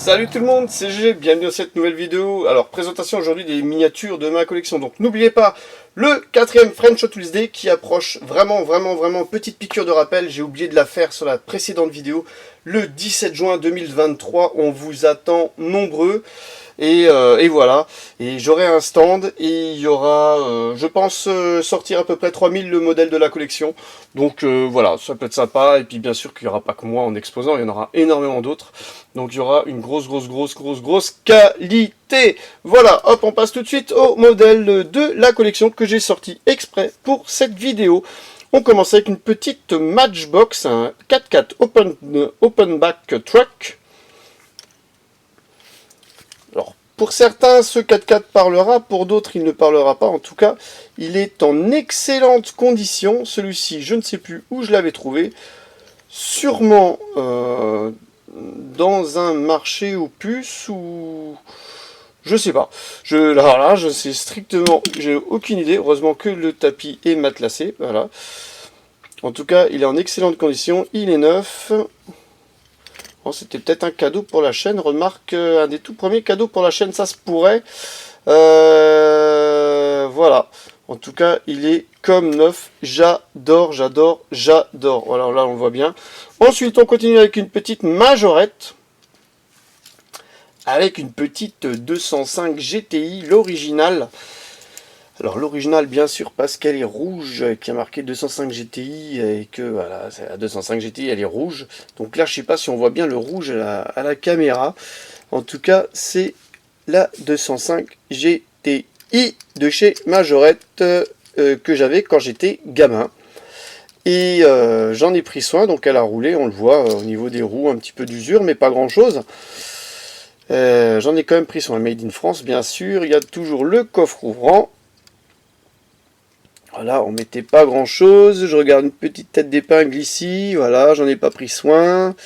Salut tout le monde, c'est G, bienvenue dans cette nouvelle vidéo. Alors, présentation aujourd'hui des miniatures de ma collection. Donc, n'oubliez pas le 4e French Hot Wheels Day qui approche vraiment, petite piqûre de rappel. J'ai oublié de la faire sur la précédente vidéo. Le 17 juin 2023, on vous attend nombreux. Et voilà, et j'aurai un stand et il y aura, je pense, sortir à peu près 3000 le modèle de la collection. Donc voilà, ça peut être sympa. Et puis bien sûr qu'il n'y aura pas que moi en exposant, il y en aura énormément d'autres. Donc il y aura une grosse qualité. Voilà, hop, on passe tout de suite au modèle de la collection que j'ai sorti exprès pour cette vidéo. On commence avec une petite Matchbox, un 4x4 open back truck. Alors, pour certains, ce 4x4 parlera, pour d'autres, il ne parlera pas. En tout cas, il est en excellente condition. Celui-ci, je ne sais plus où je l'avais trouvé. Sûrement dans un marché aux puces ou... Je sais pas. Alors là, je sais strictement... J'ai aucune idée. Heureusement que le tapis est matelassé. Voilà. En tout cas, il est en excellente condition. Il est neuf. Oh, c'était peut-être un cadeau pour la chaîne. Remarque, un des tout premiers cadeaux pour la chaîne, ça se pourrait. Voilà. En tout cas, il est comme neuf. J'adore. Voilà, là, on le voit bien. Ensuite, on continue avec une petite majorette. Avec une petite 205 GTI, l'original. Alors l'original bien sûr parce qu'elle est rouge, qui a marqué 205 GTI et que voilà, la 205 GTI elle est rouge. Donc là je sais pas si on voit bien le rouge à la caméra. En tout cas c'est la 205 GTI de chez Majorette que j'avais quand j'étais gamin. Et j'en ai pris soin, donc elle a roulé, on le voit au niveau des roues, un petit peu d'usure mais pas grand chose. J'en ai quand même pris soin, Made in France bien sûr. Il y a toujours le coffre ouvrant. Voilà, on mettait pas grand chose. Je regarde une petite tête d'épingle ici. Voilà, j'en ai pas pris soin.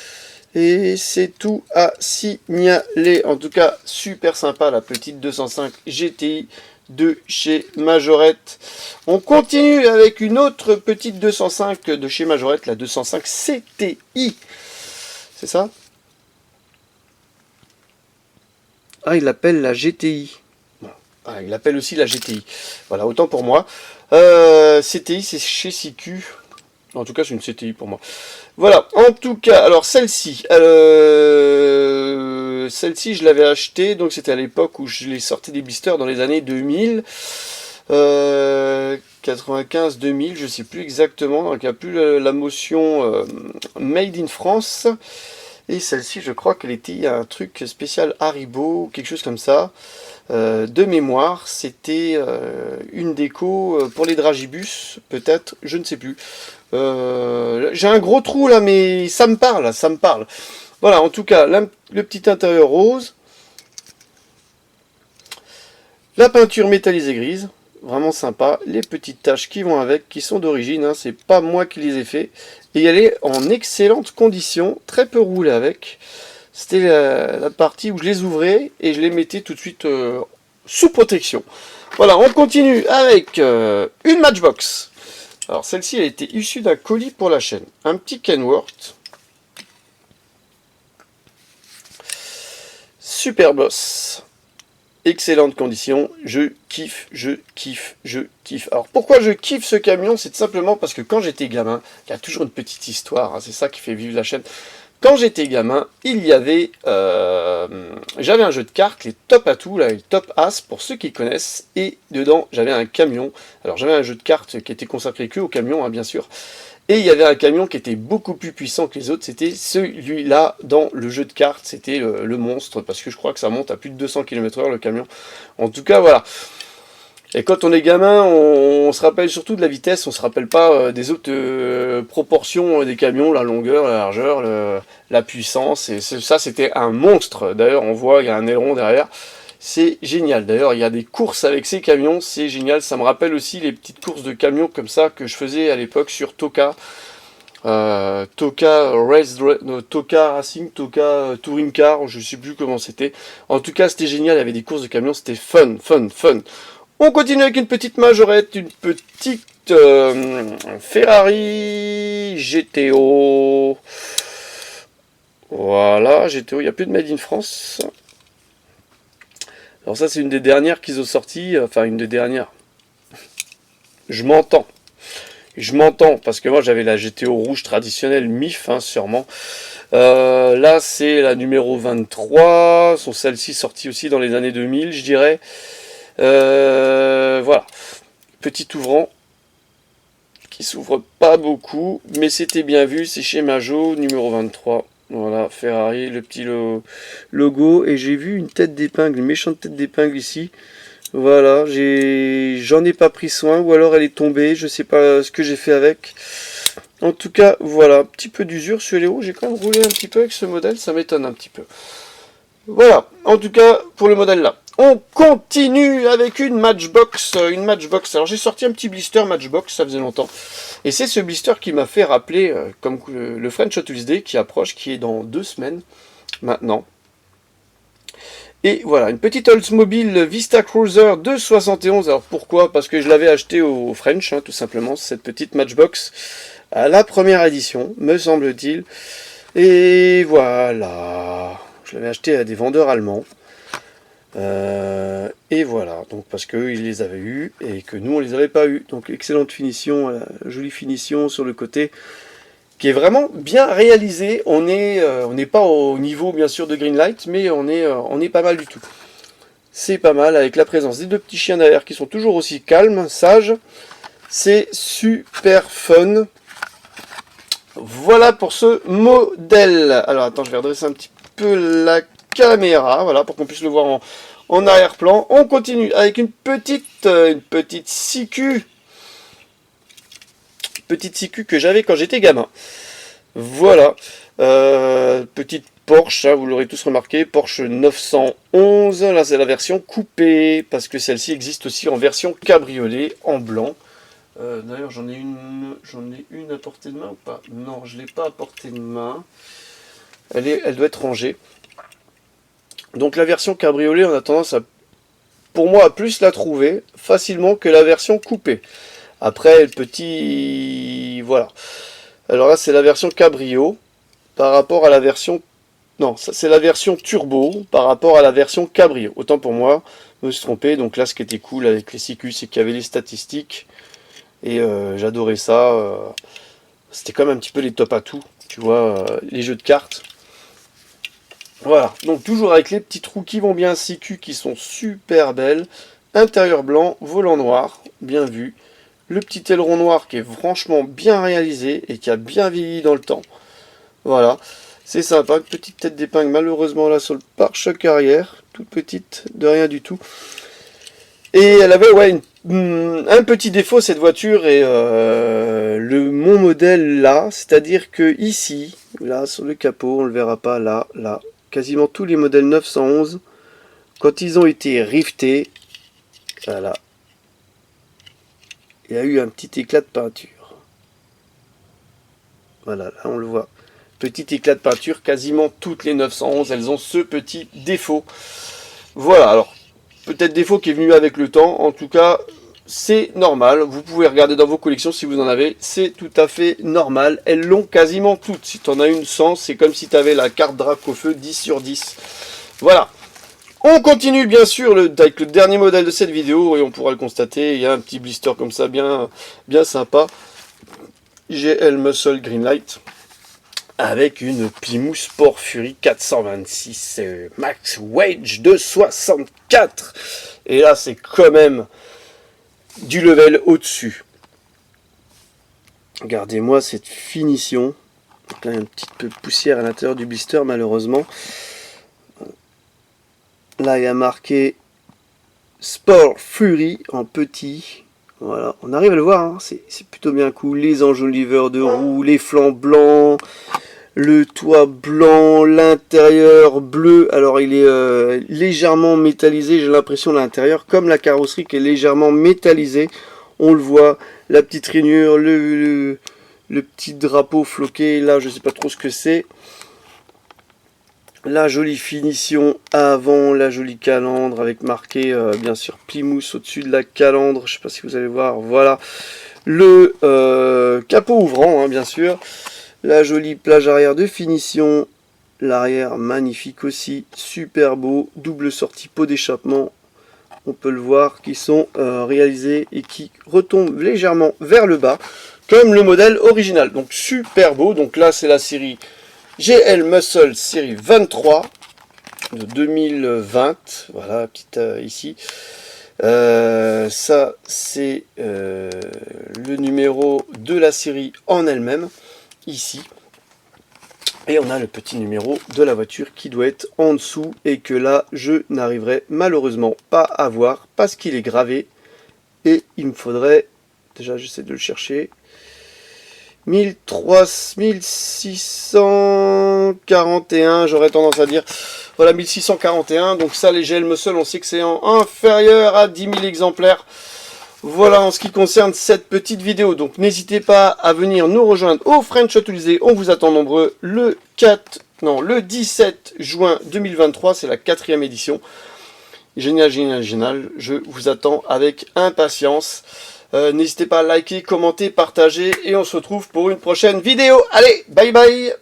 Et c'est tout à signaler. En tout cas, super sympa la petite 205 GTI de chez Majorette. On continue avec une autre petite 205 de chez Majorette, la 205 CTI. C'est ça? Ah, il l'appelle la GTI. Ah, il l'appelle aussi la GTI. Voilà, autant pour moi. CTI, c'est chez CQ. En tout cas, c'est une CTI pour moi. Voilà, en tout cas, alors celle-ci. Celle-ci, je l'avais achetée, donc c'était à l'époque où je l'ai sorti des blisters dans les années 2000. 95-2000, je sais plus exactement. Donc il n'y a plus la motion Made in France. Et celle-ci, je crois qu'elle était un truc spécial Haribo, quelque chose comme ça. De mémoire, c'était une déco pour les dragibus, peut-être, je ne sais plus. J'ai un gros trou là, mais ça me parle, ça me parle. Voilà, en tout cas, le petit intérieur rose. La peinture métallisée grise, vraiment sympa. Les petites taches qui vont avec, qui sont d'origine, hein, c'est pas moi qui les ai fait. Et elle est en excellente condition, très peu roulée avec. C'était la partie où je les ouvrais et je les mettais tout de suite sous protection. Voilà, on continue avec une Matchbox. Alors celle-ci a été issue d'un colis pour la chaîne. Un petit Kenworth. Super Boss. Excellente condition. Je kiffe. Alors pourquoi je kiffe ce camion? C'est simplement parce que quand j'étais gamin, il y a toujours une petite histoire. Hein, c'est ça qui fait vivre la chaîne. Quand j'étais gamin, il y avait, j'avais un jeu de cartes, les Top Atout, là, les Top As, pour ceux qui connaissent, et dedans, j'avais un camion. Alors, j'avais un jeu de cartes qui était consacré que au camion, hein, bien sûr, et il y avait un camion qui était beaucoup plus puissant que les autres, c'était celui-là dans le jeu de cartes, c'était le monstre, parce que je crois que ça monte à plus de 200 km/h, le camion. En tout cas, voilà. Et quand on est gamin, on se rappelle surtout de la vitesse, on se rappelle pas des autres proportions des camions, la longueur, la largeur, la puissance, et ça c'était un monstre. D'ailleurs on voit, il y a un aileron derrière, c'est génial. D'ailleurs il y a des courses avec ces camions, c'est génial. Ça me rappelle aussi les petites courses de camions comme ça que je faisais à l'époque sur Toka. Toka Racing, Toka Touring Car, je sais plus comment c'était. En tout cas c'était génial, il y avait des courses de camions, c'était fun. On continue avec une petite majorette, une petite Ferrari GTO. Voilà, GTO, il n'y a plus de Made in France. Alors ça, c'est une des dernières qu'ils ont sorties, enfin une des dernières. Je m'entends. Je m'entends, parce que moi j'avais la GTO rouge traditionnelle MIF, hein, sûrement. Là, c'est la numéro 23. Sont celles-ci sorties aussi dans les années 2000, je dirais. Voilà. Petit ouvrant qui s'ouvre pas beaucoup, mais c'était bien vu. C'est chez Majo, numéro 23. Voilà, Ferrari, le petit logo. Et j'ai vu une tête d'épingle, une méchante tête d'épingle ici. Voilà, j'en ai pas pris soin, ou alors elle est tombée, je sais pas ce que j'ai fait avec. En tout cas, voilà, un petit peu d'usure sur les roues, j'ai quand même roulé un petit peu avec ce modèle, ça m'étonne un petit peu. Voilà, en tout cas, pour le modèle là. On continue avec une Matchbox, alors j'ai sorti un petit blister Matchbox, ça faisait longtemps. Et c'est ce blister qui m'a fait rappeler, comme le French Hot Wheels Day qui approche, qui est dans 2 semaines, maintenant. Et voilà, une petite Oldsmobile Vista Cruiser de 71. Alors pourquoi? Parce que je l'avais acheté au French, hein, tout simplement, cette petite Matchbox, à la première édition, me semble-t-il. Et voilà, je l'avais acheté à des vendeurs allemands. Et voilà, donc parce qu'eux ils les avaient eus et que nous on les avait pas eus. Donc excellente finition, jolie finition sur le côté, qui est vraiment bien réalisé. On n'est pas au niveau bien sûr de Greenlight, mais on est pas mal du tout. C'est pas mal avec la présence des 2 petits chiens derrière qui sont toujours aussi calmes, sages. C'est super fun. Voilà pour ce modèle. Alors attends, je vais redresser un petit peu la caméra, voilà, pour qu'on puisse le voir en arrière-plan. On continue avec une petite CQ. Petite CQ que j'avais quand j'étais gamin. Voilà, petite Porsche, hein, vous l'aurez tous remarqué, Porsche 911, là c'est la version coupée, parce que celle-ci existe aussi en version cabriolet, en blanc. D'ailleurs j'en ai une à portée de main ou pas? Non, je ne l'ai pas à portée de main, elle doit être rangée. Donc la version cabriolet, on a tendance à, pour moi, à plus la trouver facilement que la version coupée. Après, le petit... Voilà. Alors là, c'est la version cabrio par rapport à la version... Non, ça c'est la version turbo par rapport à la version cabrio. Autant pour moi, je me suis trompé. Donc là, ce qui était cool avec les CQ, c'est qu'il y avait les statistiques. Et j'adorais ça. C'était comme un petit peu les top à tout. Tu vois, les jeux de cartes. Voilà. Donc toujours avec les petits trous qui vont bien, CQ qui sont super belles. Intérieur blanc, volant noir, bien vu. Le petit aileron noir qui est franchement bien réalisé et qui a bien vieilli dans le temps. Voilà, c'est sympa, une petite tête d'épingle malheureusement là sur le pare-choc arrière, toute petite, de rien du tout. Et elle avait ouais, un petit défaut cette voiture et mon modèle là, c'est-à-dire que ici, là sur le capot, on le verra pas là, quasiment tous les modèles 911, quand ils ont été riftés, voilà, il y a eu un petit éclat de peinture. Voilà, là on le voit. Petit éclat de peinture, quasiment toutes les 911, elles ont ce petit défaut. Voilà, alors, peut-être défaut qui est venu avec le temps, en tout cas, c'est normal. Vous pouvez regarder dans vos collections si vous en avez, c'est tout à fait normal. Elles l'ont quasiment toutes. Si tu en as une 100, c'est comme si tu avais la carte Dracofeu 10 sur 10. Voilà. On continue bien sûr avec le dernier modèle de cette vidéo et on pourra le constater, il y a un petit blister comme ça bien sympa. GL Muscle Greenlight avec une Plymouth Sport Fury 426 Max Wage de 64. Et là c'est quand même du level au-dessus. Regardez-moi cette finition. Donc là, il y a une petite peu de poussière à l'intérieur du blister malheureusement. Là, il y a marqué Sport Fury en petit. Voilà, on arrive à le voir, hein. C'est plutôt bien cool. Les enjoliveurs de roues, les flancs blancs, le toit blanc, l'intérieur bleu. Alors, il est légèrement métallisé, j'ai l'impression, à l'intérieur, comme la carrosserie qui est légèrement métallisée. On le voit, la petite rainure, le petit drapeau floqué. Là, je ne sais pas trop ce que c'est. La jolie finition avant, la jolie calandre avec marqué bien sûr Plymouth au-dessus de la calandre, je ne sais pas si vous allez voir, voilà. Le capot ouvrant, hein, bien sûr. La jolie plage arrière de finition L'arrière, magnifique aussi, super beau, double sortie pot d'échappement. On peut le voir, qui sont réalisés et qui retombent légèrement vers le bas, comme le modèle original. Donc super beau. Donc là, c'est la série GL Muscle série 23 de 2020. Voilà, petite ici. Ça, c'est le numéro de la série en elle-même, ici. Et on a le petit numéro de la voiture qui doit être en dessous et que là, je n'arriverai malheureusement pas à voir parce qu'il est gravé. Et il me faudrait, déjà j'essaie de le chercher, 1641, j'aurais tendance à dire. Voilà, 1641. Donc ça, les GL Muscle, on sait que c'est inférieur à 10 000 exemplaires. Voilà en ce qui concerne cette petite vidéo. Donc n'hésitez pas à venir nous rejoindre au French Autorisé. On vous attend nombreux le 17 juin 2023. C'est la 4e édition. Génial, génial, génial. Je vous attends avec impatience. N'hésitez pas à liker, commenter, partager. Et on se retrouve pour une prochaine vidéo. Allez, bye bye.